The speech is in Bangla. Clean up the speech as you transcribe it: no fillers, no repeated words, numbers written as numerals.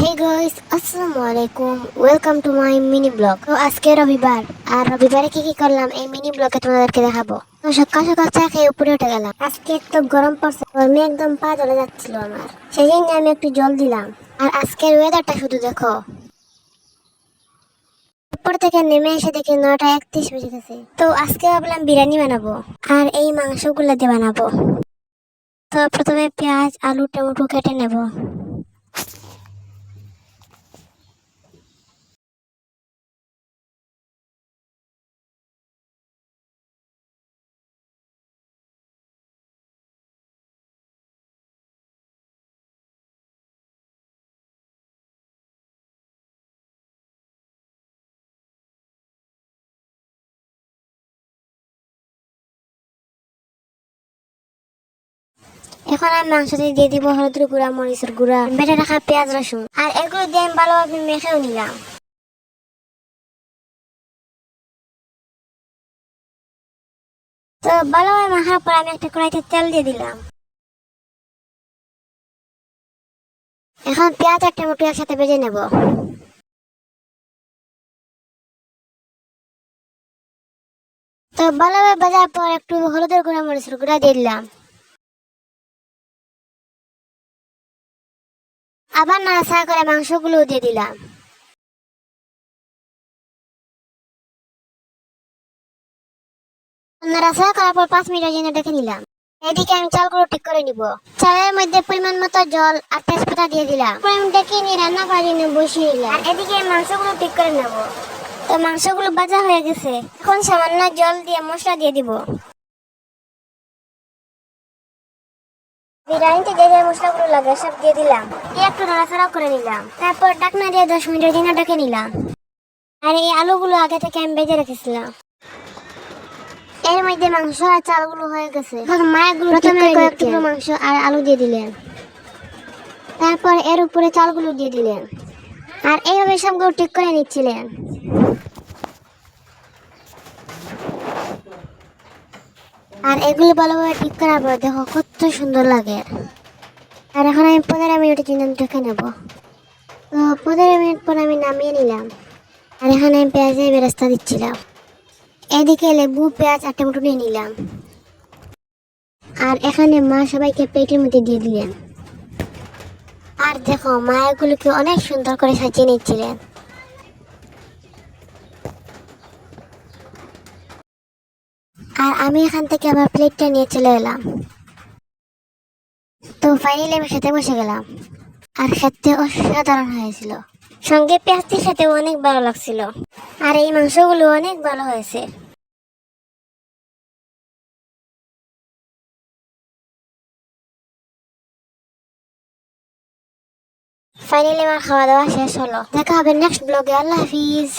Hey guys, আসসালামু আলাইকুম। Welcome to my mini blog. তো আজকে রবিবার, আর রবিবারে কি কি করলাম এই মিনি ব্লগে তোমাদেরকে দেখাবো। তো সকাল সকাল চা খেয়ে উপরে উঠে গেলাম। আজকে একটু গরম পড়ছে, গরমে একদম পা জ্বলে যাচ্ছিল আমার, সেই জন্য আমি একটু জল দিলাম। আর আজকের ওয়েদারটা শুধু দেখো। উপর থেকে নেমে এসে দেখি 9:31 বেজে গেছে। তো আজকে ভাবলাম বিরিয়ানি বানাবো, আর এই মাংসগুলো দিয়ে বানাবো। তো প্রথমে পেঁয়াজ, আলু, টমেটো কেটে নেব। এখন আমি মাংসতে দিয়ে দিব হলুদের গুঁড়া, মরিচের গুঁড়া, বেটে রাখা পেঁয়াজ, রসুন, আর এগুলো দিয়ে আমি ভালোভাবে মেখেও নিলাম। তো ভালোভাবে মাখার পর আমি একটা কড়াইতে তেল দিয়ে দিলাম। এখন পেঁয়াজ আর টমেটো একসাথে ভেজে নেব। তো ভালোভাবে ভাজার পর একটু হলুদের গুঁড়া, মরিচের গুঁড়া দিয়ে দিলাম। আবার নাড়াচাড়া করে মাংসগুলো দিয়ে দিলাম। নাড়াচাড়া করার পর 5 মিনিটের জন্য ডেকে নিলাম। এদিকে আমি চালগুলো ঠিক করে নিব। চালের মধ্যে পরিমাণ মতো জল আর তেজপাতা দিয়ে দিলাম। আমি ডেকে নিয়ে রান্না করার জন্য বসিয়ে দিলাম। আর এদিকে মাংসগুলো ঠিক করে নেব। তো মাংসগুলো ভাজা হয়ে গেছে, এখন সামান্য জল দিয়ে মশলা দিয়ে দিব। বিরিয়ানিতে যে যে মশলাগুলো লাগে সব দিয়ে দিলাম, দিয়ে একটু নাড়াচাড়া করে নিলাম। তারপর ঢাকনা দিয়ে 10 মিনিটের জন্য ঢেকে নিলাম। আর এই আলুগুলো আগে থেকে আমি ভেজে রেখেছিলাম। এর মধ্যে মাংস আর চালগুলো হয়ে গেছে। এখন মায়ের প্রথমে কয়েক টুকরো মাংস আর আলু দিয়ে দিলেন, তারপর এর উপরে চালগুলো দিয়ে দিলেন, আর এইভাবে সবগুলো ঠিক করে নিচ্ছিলেন। আর এগুলো ভালোভাবে ঠিক করার পর দেখো কত সুন্দর লাগে। আর এখন আমি 15 মিনিটের জন্য ঢেকে নেব। তো 15 মিনিট পর আমি নামিয়ে নিলাম। আর এখানে আমি পেঁয়াজের বেরেস্তা দিচ্ছিলাম। এদিকে লেবু, পেঁয়াজ আর টমেটো নিয়ে নিলাম। আর এখানে মা সবাইকে প্লেটের মধ্যে দিয়ে দিলেন। আর দেখো মা এগুলোকে অনেক সুন্দর করে সাজিয়ে নিচ্ছিলেন। আর আমি এখান থেকে আমার প্লেটটা নিয়ে চলে এলাম। তো ফাইনালি আমি খেতে বসে গেলাম। আর খেতে অসাধারণ হয়েছিল, সঙ্গে পেঁয়াজটি খেতে অনেক ভালো লাগছিল। আর এই মাংসগুলো অনেক ভালো হয়েছে। ফাইনালি আমার খাওয়া দাওয়া শেষ হলো। দেখা হবে নেক্সট ব্লগে। আল্লাহ হাফিজ।